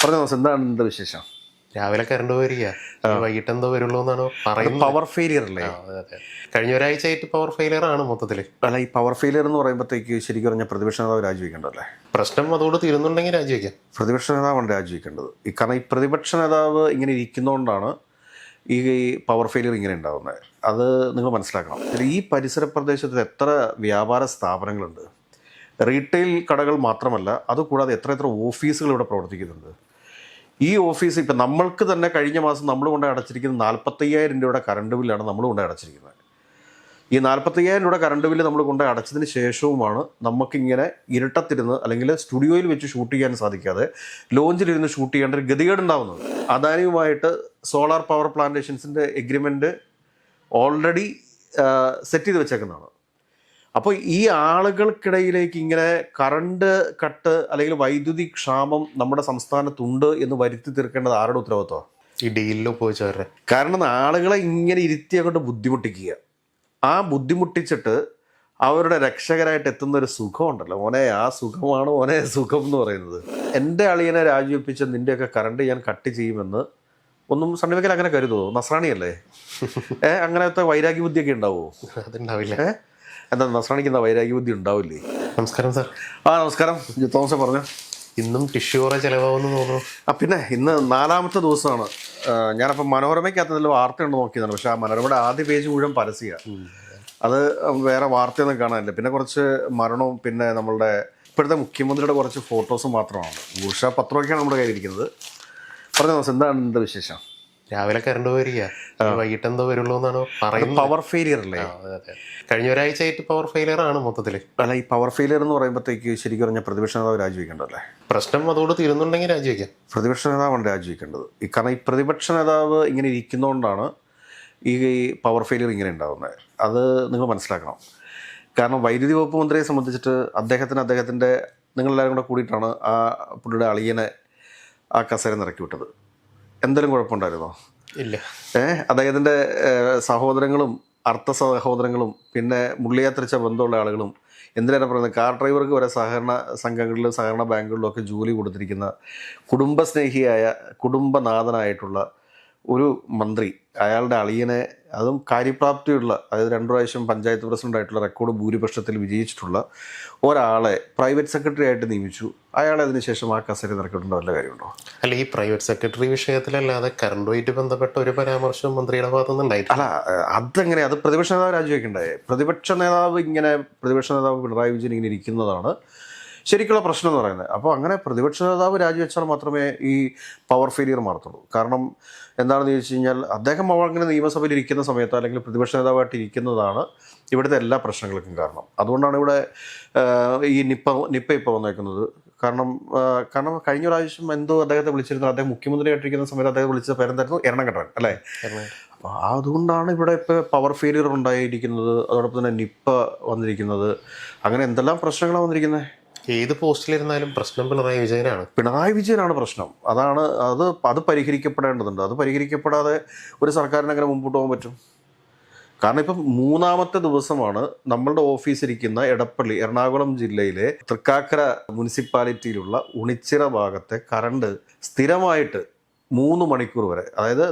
പറഞ്ഞ ദിവസം എന്താണ് നിന്റെ വിശേഷം? രാവിലെ കറണ്ട് വരിക, വൈകിട്ട് എന്തോ വരുള്ളൂ എന്നാണ് പറയുന്നത്. പവർ ഫെയിലിയർ അല്ലേ? അതെ. കഴിഞ്ഞ ഒരാഴ്ചയായിട്ട് പവർ ഫെയിലിയർ ആണ് മൊത്തത്തില്. അല്ല, ഈ പവർ ഫെയിലിയർ എന്ന് പറയുമ്പോഴത്തേക്ക് ശരിക്കും പറഞ്ഞാൽ പ്രതിപക്ഷ നേതാവ് രാജിവെക്കേണ്ടതല്ലേ? പ്രശ്നം അതോട് തീരുന്നുണ്ടെങ്കിൽ രാജിവെക്കാം. പ്രതിപക്ഷ നേതാവാണ് രാജിവെക്കേണ്ടത്. കാരണം ഈ പ്രതിപക്ഷ നേതാവ് ഇങ്ങനെ ഇരിക്കുന്നതുകൊണ്ടാണ് ഈ പവർ ഫെയിലിയർ ഇങ്ങനെ ഉണ്ടാകുന്നത്. അത് നിങ്ങൾ മനസ്സിലാക്കണം. ഈ പരിസര പ്രദേശത്ത് എത്ര വ്യാപാര സ്ഥാപനങ്ങളുണ്ട്, റീറ്റെയിൽ കടകൾ മാത്രമല്ല, അതുകൂടാതെ എത്ര ഓഫീസുകൾ ഇവിടെ പ്രവർത്തിക്കുന്നുണ്ട്. ഈ ഓഫീസ് ഇപ്പം നമ്മൾക്ക് തന്നെ കഴിഞ്ഞ മാസം നമ്മൾ കൊണ്ട് അടച്ചിരിക്കുന്ന 45,000 രൂപയുടെ കറണ്ട് ബില്ലാണ് നമ്മൾ കൊണ്ട് അടച്ചിരിക്കുന്നത്. ഈ 45,000 രൂപയുടെ കറണ്ട് ബില്ല് നമ്മൾ കൊണ്ട് അടച്ചതിന് ശേഷവുമാണ് നമുക്കിങ്ങനെ ഇരുട്ടത്തിരുന്ന് അല്ലെങ്കിൽ സ്റ്റുഡിയോയിൽ വെച്ച് ഷൂട്ട് ചെയ്യാൻ സാധിക്കാതെ ലോഞ്ചിലിരുന്ന് ഷൂട്ട് ചെയ്യേണ്ട ഒരു ഗതികേടുണ്ടാവുന്നത്. അദാനിയുമായിട്ട് സോളാർ പവർ പ്ലാന്റേഷൻസിൻ്റെ എഗ്രിമെൻറ്റ് ഓൾറെഡി സെറ്റ് ചെയ്ത് വെച്ചേക്കുന്നതാണ്. അപ്പോൾ ഈ ആളുകൾക്കിടയിലേക്ക് ഇങ്ങനെ കറണ്ട് കട്ട് അല്ലെങ്കിൽ വൈദ്യുതി ക്ഷാമം നമ്മുടെ സംസ്ഥാനത്തുണ്ട് എന്ന് വരുത്തി തീർക്കേണ്ടത് ആരുടെ ഉത്തരവാദിത്വമാണ്? ഈ ഡീലിൽ ഒപ്പുവെച്ചവരുടെ. കാരണം ആളുകളെ ഇങ്ങനെ ഇരുത്തി അങ്ങോട്ട് ബുദ്ധിമുട്ടിക്കുക, ആ ബുദ്ധിമുട്ടിച്ചിട്ട് അവരുടെ രക്ഷകരായിട്ട് എത്തുന്ന ഒരു സുഖമുണ്ടല്ലോ മോനെ, ആ സുഖമാണ് മോനെ സുഖം എന്ന് പറയുന്നത്. എൻ്റെ അളിയനെ രാജിവെപ്പിച്ച നിൻ്റെയൊക്കെ കറണ്ട് ഞാൻ കട്ട് ചെയ്യുമെന്ന് ഒന്നും സണ്ണിവയ്ക്കൽ അങ്ങനെ കരുതുമോ? നസ്രാണിയല്ലേ? അങ്ങനത്തെ വൈരാഗ്യ ബുദ്ധിയൊക്കെ ഉണ്ടാവുമോ? അതുണ്ടാവില്ല. എന്താ നസ്രാണിക്ക് എന്താ വൈരാഗ്യ ബുദ്ധി ഉണ്ടാവില്ലേ? നമസ്കാരം സാർ. നമസ്കാരം തോമസ്, പറഞ്ഞു. ഇന്നും ടിഷ്യൂ കുറെ ചിലവാകുമെന്ന് തോന്നുന്നു. പിന്നെ ഇന്ന് 4ാമത്തെ ദിവസമാണ്. ഞാനപ്പം മനോരമയ്ക്കകത്ത് നല്ല വാർത്ത ഉണ്ട് നോക്കിയതാണ്. പക്ഷെ ആ മനോരമയുടെ ആദ്യ പേജ് മുഴുവൻ പരസ്യമാണ്. അത് വേറെ വാർത്തയൊന്നും കാണാനില്ല. പിന്നെ കുറച്ച് മരണവും പിന്നെ നമ്മളുടെ ഇപ്പോഴത്തെ മുഖ്യമന്ത്രിയുടെ കുറച്ച് ഫോട്ടോസും മാത്രമാണ്. ഉഷ പത്രമൊക്കെയാണ് നമ്മുടെ കയ്യിലിരിക്കുന്നത്. പറഞ്ഞ ദിവസം എന്താണ് നിന്റെ വിശേഷം? രാവിലെ കറണ്ട് വരിക, വൈകിട്ട് എന്തോ വരുള്ളൂ എന്നാണ് പറയുന്നത്. പവർ ഫെയിലിയർ അല്ലേ? അതെ. കഴിഞ്ഞ ഒരാഴ്ചയായിട്ട് പവർ ഫെയിലിയർ ആണ് മൊത്തത്തില്. അല്ല, ഈ പവർ ഫെയിലിയർ എന്ന് പറയുമ്പോഴത്തേക്ക് ശരിക്കും പറഞ്ഞാൽ പ്രതിപക്ഷ നേതാവ് രാജിവെക്കേണ്ടതല്ലേ? പ്രശ്നം അതോട് തീരുന്നുണ്ടെങ്കിൽ രാജിവെക്കാം. പ്രതിപക്ഷ നേതാവാണ് രാജിവെക്കേണ്ടത്. കാരണം ഈ പ്രതിപക്ഷ നേതാവ് ഇങ്ങനെ ഇരിക്കുന്നതുകൊണ്ടാണ് ഈ പവർ ഫെയിലിയർ ഇങ്ങനെ ഉണ്ടാകുന്നത്. അത് നിങ്ങൾ മനസ്സിലാക്കണം. കാരണം വൈദ്യുതി വകുപ്പ് മന്ത്രിയെ സംബന്ധിച്ചിട്ട് അദ്ദേഹത്തിൻ്റെ നിങ്ങളെല്ലാവരും കൂടെ കൂടിയിട്ടാണ് ആ പുള്ളിയുടെ അളിയനെ ആ കസേര നിറക്കി വിട്ടത്. എന്തെങ്കിലും കുഴപ്പമുണ്ടായിരുന്നോ? ഇല്ല. അദ്ദേഹത്തിൻ്റെ സഹോദരങ്ങളും അർത്ഥ സഹോദരങ്ങളും പിന്നെ മുള്ളിയാത്തിരിച്ച ബന്ധമുള്ള ആളുകളും, എന്തിനാണ് പറയുന്നത്, കാർ ഡ്രൈവർക്ക് വരെ സഹകരണ സംഘങ്ങളിലും സഹകരണ ബാങ്കുകളിലും ഒക്കെ ജോലി കൊടുത്തിരിക്കുന്ന കുടുംബസ്നേഹിയായ കുടുംബനാഥനായിട്ടുള്ള ഒരു മന്ത്രി, അയാളുടെ അളിയനെ, അതും കാര്യപ്രാപ്തിയുള്ള, അതായത് 2 പ്രാവശ്യം പഞ്ചായത്ത് പ്രസിഡൻ്റായിട്ടുള്ള റെക്കോർഡ് ഭൂരിപക്ഷത്തിൽ വിജയിച്ചിട്ടുള്ള ഒരാളെ പ്രൈവറ്റ് സെക്രട്ടറി ആയിട്ട് നിയമിച്ചു. അയാളെ അതിനുശേഷം ആ കസേര നിറക്കിയിട്ടുണ്ടോ? വല്ല കാര്യമുണ്ടോ? അല്ല, ഈ പ്രൈവറ്റ് സെക്രട്ടറി വിഷയത്തിലല്ലാതെ കറണ്ടുമായിട്ട് ബന്ധപ്പെട്ട ഒരു പരാമർശം മന്ത്രിയുടെ ഭാഗത്തുനിന്ന് ഉണ്ടായിട്ടില്ല. അല്ല, അതെങ്ങനെ? അത് പ്രതിപക്ഷ നേതാവ് രാജിവെക്കണ്ടേ? പ്രതിപക്ഷ നേതാവ് പിണറായി വിജയൻ ഇങ്ങനെ ഇരിക്കുന്നതാണ് ശരിക്കുള്ള പ്രശ്നം എന്ന് പറയുന്നത്. അപ്പോൾ അങ്ങനെ പ്രതിപക്ഷ നേതാവ് രാജിവെച്ചാൽ മാത്രമേ ഈ പവർ ഫെയിലിയർ മാറത്തുള്ളൂ. കാരണം എന്താണെന്ന് ചോദിച്ചു കഴിഞ്ഞാൽ, അദ്ദേഹം അങ്ങനെ നിയമസഭയിൽ ഇരിക്കുന്ന സമയത്ത് അല്ലെങ്കിൽ പ്രതിപക്ഷ നേതാവായിട്ട് ഇരിക്കുന്നതാണ് ഇവിടുത്തെ എല്ലാ പ്രശ്നങ്ങൾക്കും കാരണം. അതുകൊണ്ടാണ് ഇവിടെ ഈ നിപ്പ ഇപ്പോൾ വന്നേക്കുന്നത്. കാരണം കഴിഞ്ഞ പ്രാവശ്യം എന്തോ അദ്ദേഹത്തെ വിളിച്ചിരുന്നു. അദ്ദേഹം മുഖ്യമന്ത്രിയായിട്ടിരിക്കുന്ന സമയത്ത് അദ്ദേഹം വിളിച്ച പേരെന്തായിരുന്നു? എറണാകുളം അല്ലേ? അപ്പോൾ അതുകൊണ്ടാണ് ഇവിടെ ഇപ്പോൾ പവർ ഫെയിലിയർ ഉണ്ടായിരിക്കുന്നത്. അതോടൊപ്പം തന്നെ നിപ്പ വന്നിരിക്കുന്നത്. അങ്ങനെ എന്തെല്ലാം പ്രശ്നങ്ങളാണ് വന്നിരിക്കുന്നത്. ഏത് പോസ്റ്റിലിരുന്നാലും പ്രശ്നം പിണറായി വിജയനാണ് പ്രശ്നം. അത് പരിഹരിക്കപ്പെടേണ്ടതുണ്ട്. അത് പരിഹരിക്കപ്പെടാതെ ഒരു സർക്കാരിന് അങ്ങനെ മുമ്പോട്ട് പോകാൻ പറ്റും? കാരണം ഇപ്പം 3ാമത്തെ ദിവസമാണ് നമ്മളുടെ ഓഫീസിരിക്കുന്ന എടപ്പള്ളി, എറണാകുളം ജില്ലയിലെ തൃക്കാക്കര മുനിസിപ്പാലിറ്റിയിലുള്ള ഉണിച്ചിറ ഭാഗത്തെ കറണ്ട് സ്ഥിരമായിട്ട് 3 മണിക്കൂർ വരെ, അതായത്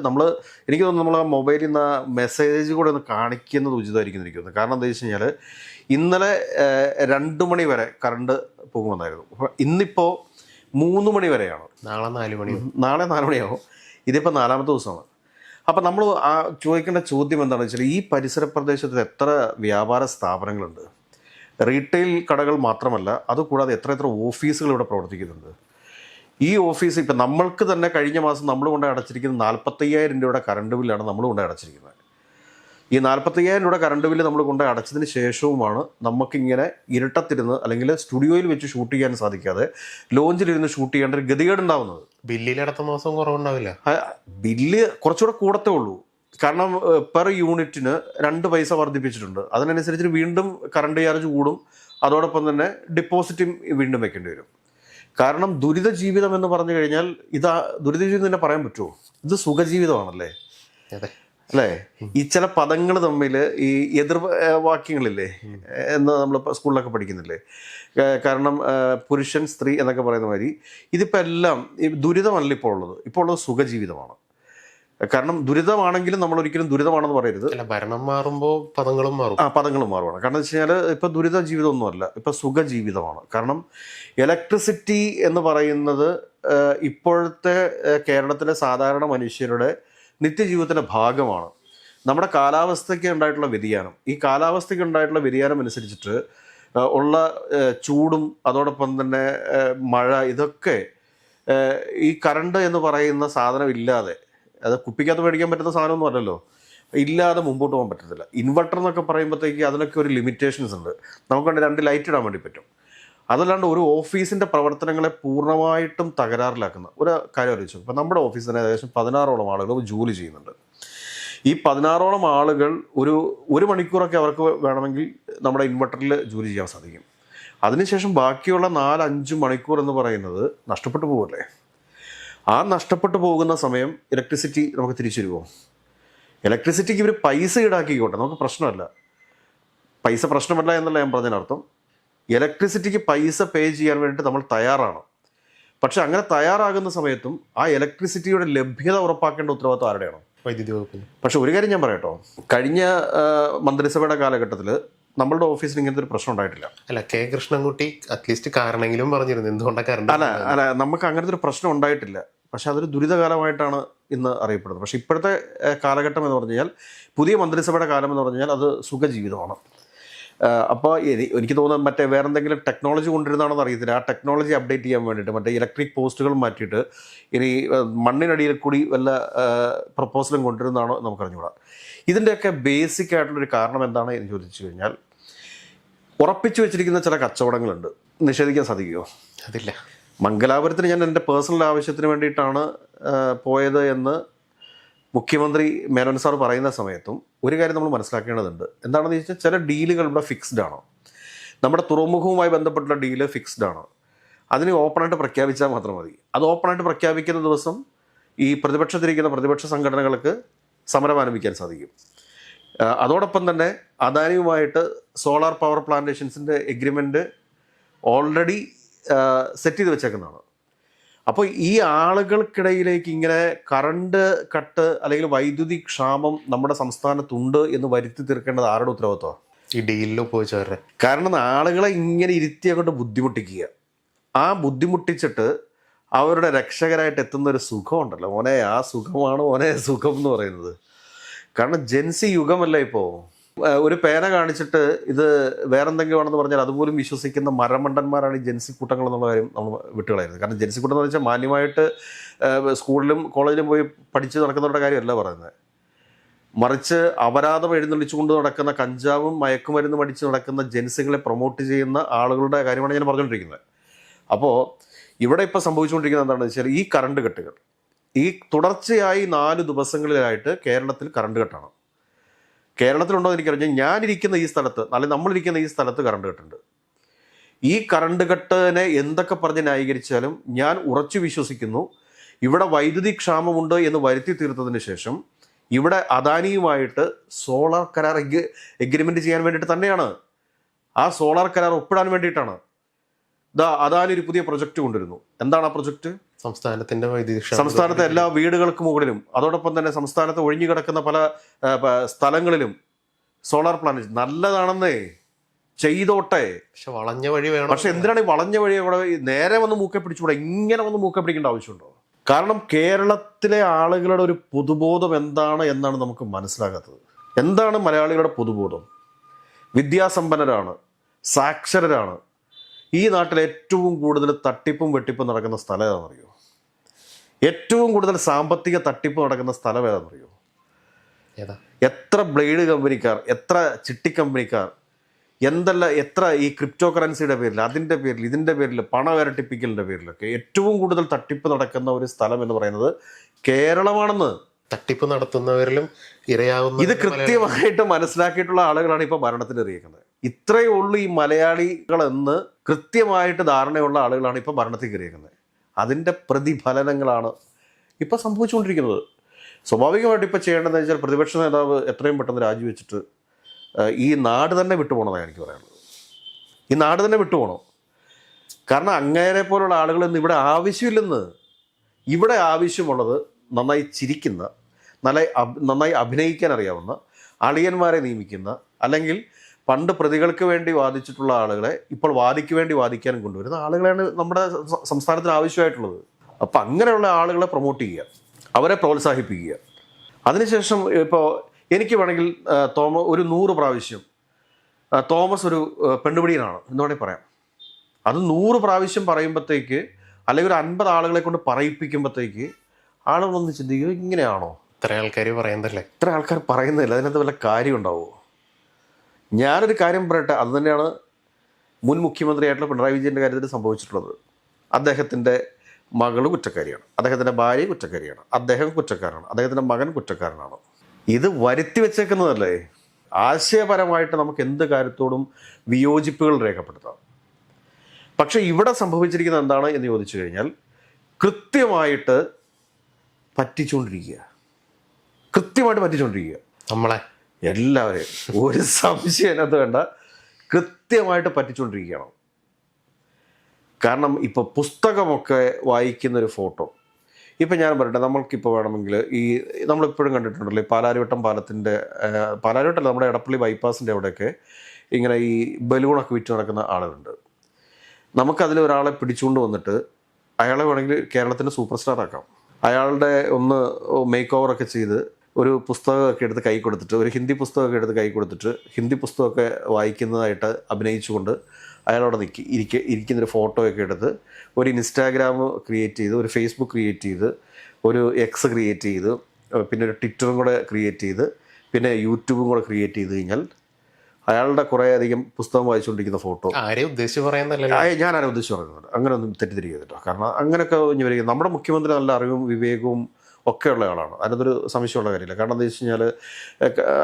എനിക്ക് തോന്നുന്നു നമ്മൾ ആ മൊബൈലിൽ നിന്ന് മെസ്സേജ് കൂടെ ഒന്ന് കാണിക്കുന്നത് ഉചിതമായിരിക്കും ഇരിക്കുന്നത്. കാരണം എന്താ വെച്ച് കഴിഞ്ഞാൽ, ഇന്നലെ 2 മണി വരെ കറണ്ട് പോകുമെന്നായിരുന്നു. അപ്പോൾ ഇന്നിപ്പോൾ 3 മണി വരെയാണ്. നാളെ 4 മണിയാവും. ഇതിപ്പോൾ 4ാമത്തെ ദിവസമാണ്. അപ്പം നമ്മൾ ചോദിക്കേണ്ട ചോദ്യം എന്താണെന്ന് വെച്ചാൽ, ഈ പരിസര പ്രദേശത്ത് എത്ര വ്യാപാര സ്ഥാപനങ്ങളുണ്ട്, റീറ്റെയിൽ കടകൾ മാത്രമല്ല, അതുകൂടാതെ എത്ര ഓഫീസുകൾ ഇവിടെ പ്രവർത്തിക്കുന്നുണ്ട്. ഈ ഓഫീസ് ഇപ്പം നമ്മൾക്ക് തന്നെ കഴിഞ്ഞ മാസം നമ്മൾ കൊണ്ട് അടച്ചിരിക്കുന്ന 45,000 രൂപയുടെ കറണ്ട് ബില്ലാണ് നമ്മൾ കൊണ്ട് അടച്ചിരിക്കുന്നത്. ഈ 45,000 രൂപയുടെ കറണ്ട് ബില്ല് നമ്മൾ കൊണ്ട് അടച്ചതിന് ശേഷവുമാണ് നമുക്കിങ്ങനെ ഇരുട്ടത്തിരുന്ന് അല്ലെങ്കിൽ സ്റ്റുഡിയോയിൽ വെച്ച് ഷൂട്ട് ചെയ്യാൻ സാധിക്കാതെ ലോഞ്ചിലിരുന്ന് ഷൂട്ട് ചെയ്യേണ്ട ഒരു ഗതികേടുണ്ടാവുന്നത്. ബില്ലിൽ അടുത്ത മാസം കുറവുണ്ടാവില്ല. ബില്ല് കുറച്ചുകൂടെ കൂടത്തേ ഉള്ളൂ. കാരണം പെർ യൂണിറ്റിന് 2 പൈസ വർദ്ധിപ്പിച്ചിട്ടുണ്ട്. അതിനനുസരിച്ച് വീണ്ടും കറണ്ട് ചാർജ് കൂടും. അതോടൊപ്പം തന്നെ ഡിപ്പോസിറ്റും വീണ്ടും വെക്കേണ്ടി വരും. കാരണം ദുരിത ജീവിതം എന്ന് പറഞ്ഞു കഴിഞ്ഞാൽ ദുരിത ജീവിതം തന്നെ പറയാൻ പറ്റുമോ? ഇത് സുഖജീവിതമാണല്ലേ? അല്ലേ? ഈ ചില പദങ്ങൾ തമ്മിൽ ഈ എതിർ വാക്യങ്ങളില്ലേ എന്ന് നമ്മൾ സ്കൂളിലൊക്കെ പഠിക്കുന്നില്ലേ? കാരണം പുരുഷൻ സ്ത്രീ എന്നൊക്കെ പറയുന്ന മാതിരി ഇതിപ്പോൾ എല്ലാം ഈ ദുരിതമല്ല ഇപ്പോൾ ഉള്ളത്. ഇപ്പോൾ ഉള്ളത് സുഖജീവിതമാണ്. കാരണം ദുരിതമാണെങ്കിലും നമ്മൾ ഒരിക്കലും ദുരിതമാണെന്ന് പറയരുത്. അല്ല, ഭരണം മാറുമ്പോൾ പദങ്ങളും മാറും. പദങ്ങളും മാറുകയാണ്. കാരണം എന്ന് വെച്ച് കഴിഞ്ഞാൽ ഇപ്പം ദുരിത ജീവിതമൊന്നുമല്ല, ഇപ്പം സുഖജീവിതമാണ്. കാരണം ഇലക്ട്രിസിറ്റി എന്ന് പറയുന്നത് ഇപ്പോഴത്തെ കേരളത്തിലെ സാധാരണ മനുഷ്യരുടെ നിത്യജീവിതത്തിൻ്റെ ഭാഗമാണ്. നമ്മുടെ കാലാവസ്ഥയ്ക്ക് ഉണ്ടായിട്ടുള്ള വ്യതിയാനം, ഈ കാലാവസ്ഥയ്ക്ക് ഉണ്ടായിട്ടുള്ള വ്യതിയാനം അനുസരിച്ചിട്ട് ഉള്ള ചൂടും അതോടൊപ്പം തന്നെ മഴ, ഇതൊക്കെ ഈ കറണ്ട് എന്ന് പറയുന്ന സാധനം ഇല്ലാതെ, അത് കുപ്പിക്കകത്ത് മേടിക്കാൻ പറ്റുന്ന സാധനമൊന്നും അല്ലല്ലോ, ഇല്ലാതെ മുമ്പോട്ട് പോകാൻ പറ്റത്തില്ല. ഇൻവെർട്ടർ എന്നൊക്കെ പറയുമ്പോഴത്തേക്ക് അതിനൊക്കെ ഒരു ലിമിറ്റേഷൻസ് ഉണ്ട്. നമുക്ക് 2 ലൈറ്റ് ഇടാൻ വേണ്ടി പറ്റും. അതല്ലാണ്ട് ഒരു ഓഫീസിൻ്റെ പ്രവർത്തനങ്ങളെ പൂർണ്ണമായിട്ടും തകരാറിലാക്കുന്ന ഒരു കാര്യം അറിയിച്ചു. ഇപ്പം നമ്മുടെ ഓഫീസിൽ തന്നെ ഏകദേശം 16ഓളം ആളുകൾ ജോലി ചെയ്യുന്നുണ്ട്. ഈ 16ഓളം ആളുകൾ ഒരു മണിക്കൂറൊക്കെ അവർക്ക് വേണമെങ്കിൽ നമ്മുടെ ഇൻവെർട്ടറിൽ ജോലി ചെയ്യാൻ സാധിക്കും. അതിനുശേഷം ബാക്കിയുള്ള 4-5 മണിക്കൂർ എന്ന് പറയുന്നത് നഷ്ടപ്പെട്ടു പോകല്ലേ? ആ നഷ്ടപ്പെട്ടു പോകുന്ന സമയം ഇലക്ട്രിസിറ്റി നമുക്ക് തിരിച്ചു തരുമോ? ഇലക്ട്രിസിറ്റിക്ക് ഇവർ പൈസ ഈടാക്കിക്കോട്ടെ, നമുക്ക് പ്രശ്നമല്ല. പൈസ പ്രശ്നമല്ല എന്നല്ല ഞാൻ പറഞ്ഞതിനർത്ഥം. ഇലക്ട്രിസിറ്റിക്ക് പൈസ പേ ചെയ്യാൻ വേണ്ടിയിട്ട് നമ്മൾ തയ്യാറാണ്. പക്ഷെ അങ്ങനെ തയ്യാറാകുന്ന സമയത്തും ആ ഇലക്ട്രിസിറ്റിയുടെ ലഭ്യത ഉറപ്പാക്കേണ്ട ഉത്തരവാദിത്വം ആരുടെയാണ്? വൈദ്യുതി വകുപ്പിന്. പക്ഷെ ഒരു കാര്യം ഞാൻ പറയട്ടോ, കഴിഞ്ഞ മന്ത്രിസഭയുടെ കാലഘട്ടത്തിൽ നമ്മളുടെ ഓഫീസിൽ ഇങ്ങനത്തെ ഒരു പ്രശ്നം ഉണ്ടായിട്ടില്ല. അല്ല, കെ കൃഷ്ണൻകുട്ടി അറ്റ്ലീസ്റ്റ് കാരണമെങ്കിലും പറഞ്ഞിരുന്നു എന്തുകൊണ്ടാണ് കറണ്ട്. അല്ല നമുക്ക് അങ്ങനത്തെ ഒരു പ്രശ്നം ഉണ്ടായിട്ടില്ല. പക്ഷെ അതൊരു ദുരിതകാലമായിട്ടാണ് ഇന്ന് അറിയപ്പെടുന്നത്. പക്ഷെ ഇപ്പോഴത്തെ കാലഘട്ടം എന്ന് പറഞ്ഞു കഴിഞ്ഞാൽ, പുതിയ മന്ത്രിസഭയുടെ കാലം എന്ന് പറഞ്ഞു കഴിഞ്ഞാൽ അത് സുഖജീവിതമാണ്. അപ്പോൾ എനിക്ക് തോന്നുന്നത് മറ്റേ വേറെ എന്തെങ്കിലും ടെക്നോളജി കൊണ്ടുവരുന്നതാണെന്ന് അറിയത്തില്ല. ആ ടെക്നോളജി അപ്ഡേറ്റ് ചെയ്യാൻ വേണ്ടിയിട്ട് മറ്റേ ഇലക്ട്രിക് പോസ്റ്റുകൾ മാറ്റിയിട്ട് ഇനി മണ്ണിനടിയിൽ കൂടി വല്ല പ്രപ്പോസലും കൊണ്ടുവരുന്നതാണോ നമുക്കറിഞ്ഞുകൂടാ. ഇതിൻ്റെയൊക്കെ ബേസിക് ആയിട്ടുള്ളൊരു കാരണം എന്താണ് എന്ന് ചോദിച്ചു കഴിഞ്ഞാൽ, ഉറപ്പിച്ചു വെച്ചിരിക്കുന്ന ചില കച്ചവടങ്ങളുണ്ട്. നിഷേധിക്കാൻ സാധിക്കുമോ? അതില്ല. മംഗലാപുരത്തിന് ഞാൻ എൻ്റെ പേഴ്സണൽ ആവശ്യത്തിന് വേണ്ടിയിട്ടാണ് പോയത് എന്ന് മുഖ്യമന്ത്രി മേനോൻ സാർ പറയുന്ന സമയത്തും ഒരു കാര്യം നമ്മൾ മനസ്സിലാക്കേണ്ടതുണ്ട്. എന്താണെന്ന് ചോദിച്ചാൽ, ചില ഡീലുകൾ ഇവിടെ ഫിക്സ്ഡ് ആണ്. നമ്മുടെ തുറമുഖവുമായി ബന്ധപ്പെട്ടുള്ള ഡീല് ഫിക്സ്ഡ് ആണ്. അതിന് ഓപ്പണായിട്ട് പ്രഖ്യാപിച്ചാൽ മാത്രം മതി. അത് ഓപ്പണായിട്ട് പ്രഖ്യാപിക്കുന്ന ദിവസം ഈ പ്രതിപക്ഷത്തിരിക്കുന്ന പ്രതിപക്ഷ സംഘടനകൾക്ക് സമരം ആരംഭിക്കാൻ സാധിക്കും. അതോടൊപ്പം തന്നെ അദാനിയുമായിട്ട് സോളാർ പവർ പ്ലാന്റേഷൻസിൻ്റെ എഗ്രിമെൻറ്റ് ഓൾറെഡി സെറ്റ് ചെയ്ത് വെച്ചേക്കുന്നതാണ്. അപ്പോൾ ഈ ആളുകൾക്കിടയിലേക്ക് ഇങ്ങനെ കറണ്ട് കട്ട് അല്ലെങ്കിൽ വൈദ്യുതി ക്ഷാമം നമ്മുടെ സംസ്ഥാനത്തുണ്ട് എന്ന് വരുത്തി തീർക്കേണ്ടത് ആരുടെ ഉത്തരവാദിത്വമാണ്? ഈ ഡീലിൽ പോയിച്ചവരുടെ. കാരണം ആളുകളെ ഇങ്ങനെ ഇരുത്തി അങ്ങോട്ട് ബുദ്ധിമുട്ടിക്കുക, ആ ബുദ്ധിമുട്ടിച്ചിട്ട് അവരുടെ രക്ഷകരായിട്ട് എത്തുന്നൊരു സുഖമുണ്ടല്ലോ മോനെ, ആ സുഖമാണ് മോനെ സുഖം എന്ന് പറയുന്നത്. കാരണം ജെൻസി യുഗമല്ല ഇപ്പോൾ. ഒരു പേന കാണിച്ചിട്ട് ഇത് വേറെന്തെങ്കിലും ആണെന്ന് പറഞ്ഞാൽ അതുപോലും വിശ്വസിക്കുന്ന മരമണ്ടന്മാരാണ് ഈ ജെൻസി കൂട്ടങ്ങൾ എന്നുള്ള കാര്യം നമ്മൾ വിട്ടുകളായിരുന്നു. കാരണം ജെൻസി കൂട്ടം എന്ന് വെച്ചാൽ മാന്യമായിട്ട് സ്കൂളിലും കോളേജിലും പോയി പഠിച്ച് നടക്കുന്നവരുടെ കാര്യമല്ല പറയുന്നത്. മറിച്ച് അപരാധം എഴുന്നള്ളിച്ചുകൊണ്ട് നടക്കുന്ന, കഞ്ചാവും മയക്കുമരുന്നും അടിച്ച് നടക്കുന്ന ജെൻസികളെ പ്രൊമോട്ട് ചെയ്യുന്ന ആളുകളുടെ കാര്യമാണ് ഞാൻ പറഞ്ഞുകൊണ്ടിരിക്കുന്നത്. അപ്പോൾ ഇവിടെ ഇപ്പോൾ സംഭവിച്ചുകൊണ്ടിരിക്കുന്നത് എന്താണെന്ന് വെച്ചാൽ, ഈ കറണ്ട് കട്ടുകൾ ഈ തുടർച്ചയായി 4 ദിവസങ്ങളിലായിട്ട് കേരളത്തിൽ കറണ്ട് കട്ടാണ്. കേരളത്തിലുണ്ടോ എന്ന് എനിക്കറിയാം. ഞാനിരിക്കുന്ന ഈ സ്ഥലത്ത്, അല്ലെങ്കിൽ നമ്മളിരിക്കുന്ന ഈ സ്ഥലത്ത് കറണ്ട് കട്ടുണ്ട്. ഈ കറണ്ട് കട്ടിനെ എന്തൊക്കെ പറഞ്ഞ് ന്യായീകരിച്ചാലും ഞാൻ ഉറച്ചു വിശ്വസിക്കുന്നു, ഇവിടെ വൈദ്യുതി ക്ഷാമമുണ്ട് എന്ന് വരുത്തി തീർത്തതിന് ശേഷം ഇവിടെ അദാനിയുമായിട്ട് സോളാർ കരാർ എഗ്രിമെൻറ്റ് ചെയ്യാൻ വേണ്ടിയിട്ട് തന്നെയാണ്. ആ സോളാർ കരാർ ഒപ്പിടാൻ വേണ്ടിയിട്ടാണ്. അദാനി ഒരു പുതിയ പ്രൊജക്റ്റ് കൊണ്ടുവരുന്നു. എന്താണ് ആ പ്രൊജക്റ്റ്? സംസ്ഥാനത്തിന്റെ വൈദ്യുതി, സംസ്ഥാനത്തെ എല്ലാ വീടുകൾക്ക് മുകളിലും അതോടൊപ്പം തന്നെ സംസ്ഥാനത്ത് ഒഴിഞ്ഞു കിടക്കുന്ന പല സ്ഥലങ്ങളിലും സോളാർ പ്ലാന്റ്. നല്ലതാണെന്നേ, ചെയ്തോട്ടെ. പക്ഷെ വളഞ്ഞ വഴി വേണം. പക്ഷെ എന്തിനാണ് ഈ വളഞ്ഞ വഴി? അവിടെ നേരെ വന്ന് മൂക്കെ പിടിച്ചുകൂടെ? ഇങ്ങനെ വന്ന് മൂക്കെ പിടിക്കേണ്ട ആവശ്യമുണ്ടോ? കാരണം കേരളത്തിലെ ആളുകളുടെ ഒരു പൊതുബോധം എന്താണ് എന്നാണ് നമുക്ക് മനസ്സിലാകാത്തത്. എന്താണ് മലയാളികളുടെ പൊതുബോധം? വിദ്യാസമ്പന്നരാണ്, സാക്ഷരരാണ്. ഈ നാട്ടിൽ ഏറ്റവും കൂടുതൽ തട്ടിപ്പും വെട്ടിപ്പും നടക്കുന്ന സ്ഥലം ഏതാണെന്നറിയോ? ഏറ്റവും കൂടുതൽ സാമ്പത്തിക തട്ടിപ്പ് നടക്കുന്ന സ്ഥലം ഏതാണെന്നറിയോ? എത്ര ബ്ലേഡ് കമ്പനിക്കാർ, എത്ര ചിട്ടി കമ്പനിക്കാർ, എത്ര ഈ ക്രിപ്റ്റോ കറൻസിയുടെ പേരിൽ, അതിൻ്റെ പേരിൽ, ഇതിൻ്റെ പേരിൽ, പണം ഇരട്ടിപ്പിക്കലിൻ്റെ പേരിലൊക്കെ ഏറ്റവും കൂടുതൽ തട്ടിപ്പ് നടക്കുന്ന ഒരു സ്ഥലം എന്ന് പറയുന്നത് കേരളമാണെന്ന്. തട്ടിപ്പ് നടത്തുന്നവരിലും ഇരയാവുന്ന ഇത് കൃത്യമായിട്ട് മനസ്സിലാക്കിയിട്ടുള്ള ആളുകളാണ് ഇപ്പോൾ ഭരണത്തിൽ എറിയിക്കുന്നത്. ഇത്രയേ ഉള്ളൂ ഈ മലയാളികളെന്ന് കൃത്യമായിട്ട് ധാരണയുള്ള ആളുകളാണ് ഇപ്പോൾ ഭരണത്തിൽ കയറിയിരിക്കുന്നത്. അതിൻ്റെ പ്രതിഫലനങ്ങളാണ് ഇപ്പോൾ സംഭവിച്ചുകൊണ്ടിരിക്കുന്നത്. സ്വാഭാവികമായിട്ട് ഇപ്പോൾ ചെയ്യേണ്ടതെന്ന് വെച്ചാൽ പ്രതിപക്ഷ നേതാവ് എത്രയും പെട്ടെന്ന് രാജിവെച്ചിട്ട് ഈ നാട് തന്നെ വിട്ടുപോകണമെന്നാണ് എനിക്ക് പറയാനുള്ളത്. ഈ നാട് തന്നെ വിട്ടുപോകണം. കാരണം അങ്ങേരെ പോലുള്ള ആളുകളൊന്നും ഇവിടെ ആവശ്യമില്ലെന്ന്. ഇവിടെ ആവശ്യമുള്ളത് നന്നായി ചിരിക്കുന്ന, നന്നായി അഭിനയിക്കാൻ അറിയാവുന്ന അളിയന്മാരെ നിയമിക്കുന്ന, അല്ലെങ്കിൽ പണ്ട് പ്രതികൾക്ക് വേണ്ടി വാദിച്ചിട്ടുള്ള ആളുകളെ ഇപ്പോൾ വാദിക്ക് വേണ്ടി വാദിക്കാനും കൊണ്ടുവരുന്ന ആളുകളാണ് നമ്മുടെ സംസ്ഥാനത്തിന് ആവശ്യമായിട്ടുള്ളത്. അപ്പം അങ്ങനെയുള്ള ആളുകളെ പ്രൊമോട്ട് ചെയ്യുക, അവരെ പ്രോത്സാഹിപ്പിക്കുക. അതിനുശേഷം ഇപ്പോൾ എനിക്ക് വേണമെങ്കിൽ ഒരു 100 പ്രാവശ്യം തോമസ് ഒരു പെണ്ണുപിടിയനാണ് എന്ന് വേണമെങ്കിൽ പറയാം. അത് 100 പ്രാവശ്യം പറയുമ്പോഴത്തേക്ക്, അല്ലെങ്കിൽ ഒരു 50 ആളുകളെ കൊണ്ട് പറയിപ്പിക്കുമ്പോഴത്തേക്ക് ആളുകളൊന്ന് ചിന്തിക്കുക, ഇങ്ങനെയാണോ ഇത്ര ആൾക്കാർ പറയുന്നതല്ലേ? ഇത്ര ആൾക്കാർ പറയുന്നില്ല, അതിനകത്ത് വല്ല കാര്യം ഉണ്ടാവുമോ? ഞാനൊരു കാര്യം പറയട്ടെ, അത് തന്നെയാണ് മുൻ മുഖ്യമന്ത്രിയായിട്ടുള്ള പിണറായി വിജയൻ്റെ കാര്യത്തിൽ സംഭവിച്ചിട്ടുള്ളത്. അദ്ദേഹത്തിൻ്റെ മകൾ കുറ്റക്കാരിയാണ്, അദ്ദേഹത്തിൻ്റെ ഭാര്യ കുറ്റക്കാരിയാണ്, അദ്ദേഹം കുറ്റക്കാരാണ്, അദ്ദേഹത്തിൻ്റെ മകൻ കുറ്റക്കാരനാണ്. ഇത് വരുത്തി വെച്ചേക്കുന്നതല്ലേ? ആശയപരമായിട്ട് നമുക്ക് എന്ത് കാര്യത്തോടും വിയോജിപ്പുകൾ രേഖപ്പെടുത്താം. പക്ഷേ ഇവിടെ സംഭവിച്ചിരിക്കുന്നത് എന്താണ് എന്ന് ചോദിച്ചു കഴിഞ്ഞാൽ, കൃത്യമായിട്ട് പറ്റിച്ചുകൊണ്ടിരിക്കുക. നമ്മളെ എല്ലാവരെയും, ഒരു സംശയം അതിനകത്ത് വേണ്ട, കൃത്യമായിട്ട് പറ്റിച്ചുകൊണ്ടിരിക്കുകയാണ്. കാരണം ഇപ്പോൾ പുസ്തകമൊക്കെ വായിക്കുന്നൊരു ഫോട്ടോ, ഇപ്പം ഞാൻ പറയട്ടെ, നമ്മൾക്കിപ്പോൾ വേണമെങ്കിൽ നമ്മളിപ്പോഴും കണ്ടിട്ടുണ്ടല്ലോ ഈ പാലാരിവട്ടം പാലത്തിൻ്റെ, പാലാരിവട്ടമല്ല, നമ്മുടെ എടപ്പള്ളി ബൈപ്പാസിൻ്റെ അവിടെയൊക്കെ ഇങ്ങനെ ഈ ബലൂണൊക്കെ വിറ്റ് നടക്കുന്ന ആളുകളുണ്ട്. നമുക്കതിൽ ഒരാളെ പിടിച്ചുകൊണ്ട് വന്നിട്ട് അയാളെ വേണമെങ്കിൽ കേരളത്തിൻ്റെ സൂപ്പർ സ്റ്റാർ ആക്കാം. അയാളുടെ ഒന്ന് മേക്ക് ഓവറൊക്കെ ചെയ്ത് ഒരു പുസ്തകമൊക്കെ എടുത്ത് കൈ കൊടുത്തിട്ട്, ഒരു ഹിന്ദി പുസ്തകമൊക്കെ എടുത്ത് കൈ കൊടുത്തിട്ട് ഹിന്ദി പുസ്തകമൊക്കെ വായിക്കുന്നതായിട്ട് അഭിനയിച്ചുകൊണ്ട് അയാളവിടെ ഇരിക്കുന്നൊരു ഫോട്ടോയൊക്കെ എടുത്ത് ഒരു ഇൻസ്റ്റാഗ്രാം ക്രിയേറ്റ് ചെയ്ത്, ഒരു ഫേസ്ബുക്ക് ക്രിയേറ്റ് ചെയ്ത്, ഒരു എക്സ് ക്രിയേറ്റ് ചെയ്ത്, പിന്നെ ഒരു ട്വിറ്ററും കൂടെ ക്രിയേറ്റ് ചെയ്ത്, പിന്നെ യൂട്യൂബും കൂടെ ക്രിയേറ്റ് ചെയ്ത് കഴിഞ്ഞാൽ അയാളുടെ കുറേ അധികം പുസ്തകം വായിച്ചുകൊണ്ടിരിക്കുന്ന ഫോട്ടോ. ആരെയും ഉദ്ദേശിച്ച് പറയുന്നതല്ല, ഞാൻ ആരും ഉദ്ദേശിച്ച് പറയുന്നുണ്ട്. അങ്ങനെ ഒന്നും തെറ്റിദ്ധരിക്കുക കേട്ടോ. കാരണം അങ്ങനെയൊക്കെ വരിക, നമ്മുടെ മുഖ്യമന്ത്രി നല്ല അറിവും വിവേകവും ഒക്കെ ഉള്ള ആളാണ്, അതിനകത്തൊരു സംശയമുള്ള കാര്യമില്ല. കാരണം എന്താ വെച്ച് കഴിഞ്ഞാൽ,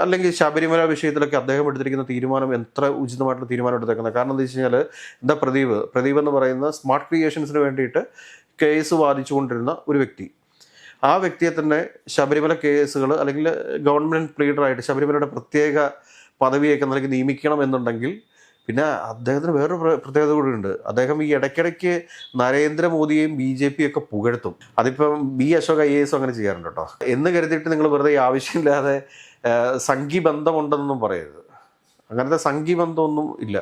അല്ലെങ്കിൽ ശബരിമല വിഷയത്തിലൊക്കെ അദ്ദേഹം എടുത്തിരിക്കുന്ന തീരുമാനം എത്ര ഉചിതമായിട്ടുള്ള തീരുമാനം എടുത്തേക്കുന്നത്. കാരണം എന്താ വെച്ച് കഴിഞ്ഞാൽ, എന്താ പ്രദീപ് എന്ന് പറയുന്ന സ്മാർട്ട് ക്രിയേഷൻസിന് വേണ്ടിയിട്ട് കേസ് വാദിച്ചുകൊണ്ടിരുന്ന ഒരു വ്യക്തി, ആ വ്യക്തിയെ തന്നെ ശബരിമല കേസുകൾ അല്ലെങ്കിൽ ഗവൺമെൻറ് പ്ലീഡറായിട്ട് ശബരിമലയുടെ പ്രത്യേക പദവിയൊക്കെ നൽകി നിയമിക്കണം എന്നുണ്ടെങ്കിൽ പിന്നെ അദ്ദേഹത്തിന് വേറൊരു പ്രത്യേകത കൂടിയുണ്ട്. അദ്ദേഹം ഈ ഇടയ്ക്കിടയ്ക്ക് നരേന്ദ്രമോദിയെയും BJP ഒക്കെ പുകഴ്ത്തും. അതിപ്പം അശോക് IAS അങ്ങനെ ചെയ്യാറുണ്ട് കേട്ടോ. എന്ന് കരുതിയിട്ട് നിങ്ങൾ വെറുതെ ആവശ്യമില്ലാതെ സംഘിബന്ധമുണ്ടെന്നൊന്നും പറയരുത്. അങ്ങനത്തെ സംഘിബന്ധമൊന്നും ഇല്ല.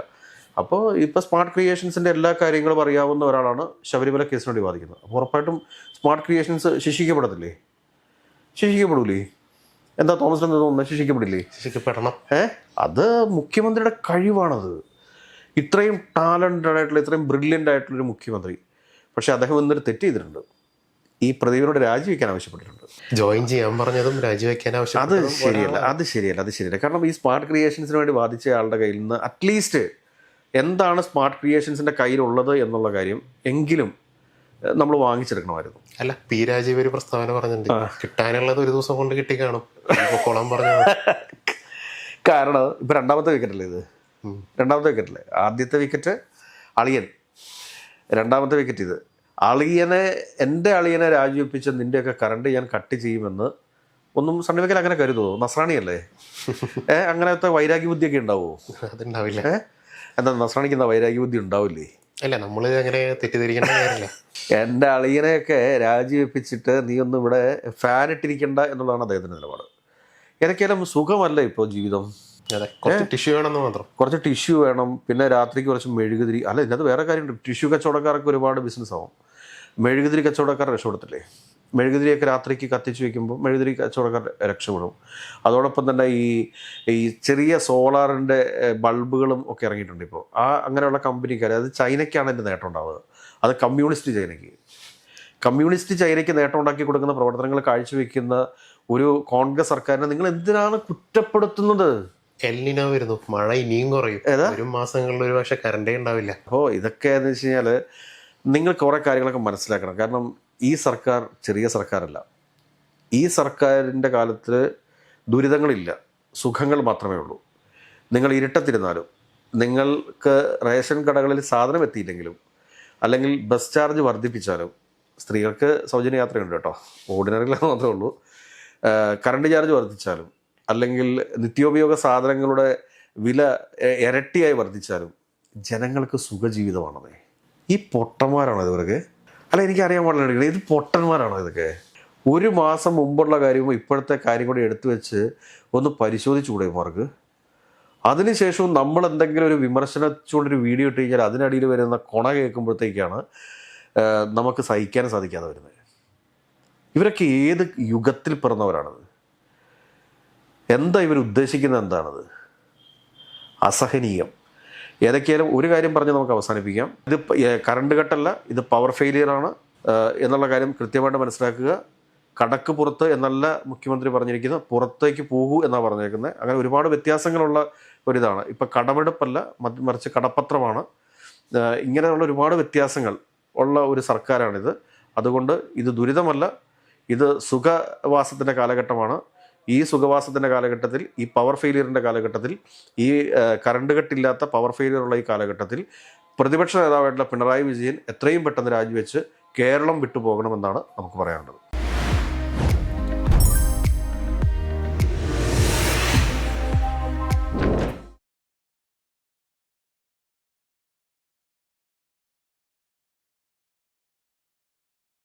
അപ്പോൾ ഇപ്പോൾ സ്മാർട്ട് ക്രിയേഷൻസിൻ്റെ എല്ലാ കാര്യങ്ങളും അറിയാവുന്ന ഒരാളാണ് ശബരിമല കേസിന് വേണ്ടി വാദിക്കുന്നത്. അപ്പോൾ ഉറപ്പായിട്ടും സ്മാർട്ട് ക്രിയേഷൻസ് ശിക്ഷിക്കപ്പെടത്തില്ലേ? ശിക്ഷിക്കപ്പെടൂലേ? എന്താ തോമസിന് എന്താ തോന്നുന്നത്? ശിക്ഷിക്കപ്പെടണം. അത് മുഖ്യമന്ത്രിയുടെ കഴിവാണത്. ഇത്രയും ടാലൻറ്റഡ് ആയിട്ടുള്ള, ഇത്രയും ബ്രില്യൻ്റ് ആയിട്ടുള്ളൊരു മുഖ്യമന്ത്രി. പക്ഷേ അദ്ദേഹം ഇന്നൊരു തെറ്റ് ചെയ്തിട്ടുണ്ട്. ഈ പ്രതിയോട് രാജിവെക്കാൻ ആവശ്യപ്പെട്ടിട്ടുണ്ട്. ജോയിൻ ചെയ്യാൻ പറഞ്ഞതും രാജിവെക്കാൻ അത് ശരിയല്ല. കാരണം ഈ സ്മാർട്ട് ക്രിയേഷൻസിന് വേണ്ടി വാദിച്ച ആളുടെ കയ്യിൽ നിന്ന് അറ്റ്ലീസ്റ്റ് എന്താണ് സ്മാർട്ട് ക്രിയേഷൻസിൻ്റെ കയ്യിലുള്ളത് എന്നുള്ള കാര്യം എങ്കിലും നമ്മൾ വാങ്ങിച്ചെടുക്കണമായിരുന്നു. അല്ല, P. രാജീവ് ഒരു പ്രസ്താവന പറഞ്ഞിട്ടുണ്ട്, കിട്ടാനുള്ളത് ഒരു ദിവസം കൊണ്ട് കിട്ടി കാണും കൊളം പറഞ്ഞു. കാരണം ഇപ്പം രണ്ടാമത്തെ വിക്കറ്റല്ലേ ആദ്യത്തെ വിക്കറ്റ് അളിയൻ, രണ്ടാമത്തെ വിക്കറ്റ് ഇത്. എൻ്റെ അളിയനെ രാജിവെപ്പിച്ച നിൻ്റെയൊക്കെ കറണ്ട് ഞാൻ കട്ട് ചെയ്യുമെന്ന് ഒന്നും സണ്ണിവയ്ക്കൽ അങ്ങനെ കരുതുമോ? നസ്രാണിയല്ലേ? അങ്ങനത്തെ വൈരാഗ്യബുദ്ധിയൊക്കെ ഉണ്ടാവുമോ? അതുണ്ടാവില്ല. എന്താ നസ്രാണിക്ക് എന്താ വൈരാഗ്യബുദ്ധി ഉണ്ടാവില്ലേ? അല്ല, നമ്മൾ അങ്ങനെ തെറ്റിദ്ധരിക്കേണ്ട കാര്യമില്ല. എൻ്റെ അളിയനെയൊക്കെ രാജിവെപ്പിച്ചിട്ട് നീ ഒന്നും ഇവിടെ ഫാൻ ഇട്ടിരിക്കണ്ട എന്നുള്ളതാണ് അദ്ദേഹത്തിൻ്റെ നിലപാട്. ഏതൊക്കെയാലും സുഖമല്ല ഇപ്പോൾ ജീവിതം. അതെ, കുറച്ച് ടിഷ്യൂ വേണമെന്ന് മാത്രം. കുറച്ച് ടിഷ്യൂ വേണം, പിന്നെ രാത്രിക്ക് കുറച്ച് മെഴുകുതിരി. അല്ല, ഇതിനകത്ത് വേറെ കാര്യമുണ്ട്. ടിഷ്യൂ കച്ചവടക്കാർക്ക് ഒരുപാട് ബിസിനസ് ആവും. മെഴുകുതിരി കച്ചവടക്കാർ രക്ഷപ്പെടത്തില്ലേ? മെഴുകുതിരിയൊക്കെ രാത്രിക്ക് കത്തിച്ച് വയ്ക്കുമ്പോൾ മെഴുകുതിരി കച്ചവടക്കാർ രക്ഷപ്പെടും. അതോടൊപ്പം തന്നെ ഈ ചെറിയ സോളാറിൻ്റെ ബൾബുകളും ഒക്കെ ഇറങ്ങിയിട്ടുണ്ട് ഇപ്പോൾ. അങ്ങനെയുള്ള കമ്പനിക്കാർ, അത് ചൈനയ്ക്കാണ് എൻ്റെ നേട്ടം ഉണ്ടാവുക. അത് കമ്മ്യൂണിസ്റ്റ് ചൈനയ്ക്ക് നേട്ടം ഉണ്ടാക്കി കൊടുക്കുന്ന പ്രവർത്തനങ്ങൾ കാഴ്ചവെക്കുന്ന ഒരു കോൺഗ്രസ് സർക്കാരിനെ നിങ്ങൾ എന്തിനാണ് കുറ്റപ്പെടുത്തുന്നത്? എൽനിനോ വരുന്നു, മഴ ഇനിയും കുറയും, ഒരു മാസങ്ങളിൽ ഒരു പക്ഷേ കറണ്ടേ ഉണ്ടാവില്ല. അപ്പോൾ ഇതൊക്കെ എന്ന് വെച്ച് കഴിഞ്ഞാൽ നിങ്ങൾ കുറേ കാര്യങ്ങളൊക്കെ മനസ്സിലാക്കണം. കാരണം ഈ സർക്കാർ ചെറിയ സർക്കാരല്ല. ഈ സർക്കാരിൻ്റെ കാലത്ത് ദുരിതങ്ങളില്ല, സുഖങ്ങൾ മാത്രമേ ഉള്ളൂ. നിങ്ങൾ ഇരുട്ടത്തിരുന്നാലും, നിങ്ങൾക്ക് റേഷൻ കടകളിൽ സാധനം എത്തിയില്ലെങ്കിലും, അല്ലെങ്കിൽ ബസ് ചാർജ് വർദ്ധിപ്പിച്ചാലും, സ്ത്രീകൾക്ക് സൗജന്യ യാത്രയുണ്ട് കേട്ടോ, ഓർഡിനറിയിൽ മാത്രമേ ഉള്ളൂ. കറണ്ട് ചാർജ് വർദ്ധിച്ചാലും അല്ലെങ്കിൽ നിത്യോപയോഗ സാധനങ്ങളുടെ വില ഇരട്ടിയായി വർദ്ധിച്ചാലും ജനങ്ങൾക്ക് സുഖജീവിതമാണത്. ഈ പൊട്ടന്മാരാണോ ഇവർക്ക്? അല്ല, എനിക്കറിയാൻ പാടില്ല, ഇത് പൊട്ടന്മാരാണോ ഇതൊക്കെ? ഒരു മാസം മുമ്പുള്ള കാര്യവും ഇപ്പോഴത്തെ കാര്യം കൂടി എടുത്തു വെച്ച് ഒന്ന് പരിശോധിച്ചുകൂടെ ഇവർക്ക്? അതിനുശേഷവും നമ്മൾ എന്തെങ്കിലും ഒരു വിമർശനച്ചുകൊണ്ടൊരു വീഡിയോ ഇട്ട് കഴിഞ്ഞാൽ അതിനടിയിൽ വരുന്ന കൊണ കേൾക്കുമ്പോഴത്തേക്കാണ് നമുക്ക് സഹിക്കാൻ സാധിക്കാതെ വരുന്നത്. ഇവരൊക്കെ ഏത് യുഗത്തിൽ പിറന്നവരാണത്? എന്താ ഇവർ ഉദ്ദേശിക്കുന്നത്? എന്താണത്? അസഹനീയം. ഏതൊക്കെയാലും ഒരു കാര്യം പറഞ്ഞ് നമുക്ക് അവസാനിപ്പിക്കാം. ഇത് കറണ്ട് കട്ടല്ല, ഇത് പവർ ഫെയിലിയറാണ് എന്നുള്ള കാര്യം കൃത്യമായിട്ട് മനസ്സിലാക്കുക. കടക്ക് പുറത്ത് എന്നല്ല മുഖ്യമന്ത്രി പറഞ്ഞിരിക്കുന്നത്, പുറത്തേക്ക് പോകൂ എന്നാണ് പറഞ്ഞിരിക്കുന്നത്. അങ്ങനെ ഒരുപാട് വ്യത്യാസങ്ങളുള്ള ഒരിതാണ്. ഇപ്പം കടമെടുപ്പല്ല, മറിച്ച് കടപ്പത്രമാണ്. ഇങ്ങനെയുള്ള ഒരുപാട് വ്യത്യാസങ്ങൾ ഉള്ള ഒരു സർക്കാരാണിത്. അതുകൊണ്ട് ഇത് ദുരിതമല്ല, ഇത് സുഖവാസത്തിൻ്റെ കാലഘട്ടമാണ്. ഈ സുഖവാസത്തിൻ്റെ കാലഘട്ടത്തിൽ, ഈ പവർ ഫെയിലിയറിൻ്റെ കാലഘട്ടത്തിൽ, ഈ കറണ്ട് കട്ടില്ലാത്ത പവർ ഫെയിലിയറുള്ള ഈ കാലഘട്ടത്തിൽ പ്രതിപക്ഷ നേതാവായിട്ടുള്ള പിണറായി വിജയൻ എത്രയും പെട്ടെന്ന് രാജിവെച്ച് കേരളം വിട്ടുപോകണമെന്നാണ് നമുക്ക് പറയാനുള്ളത്.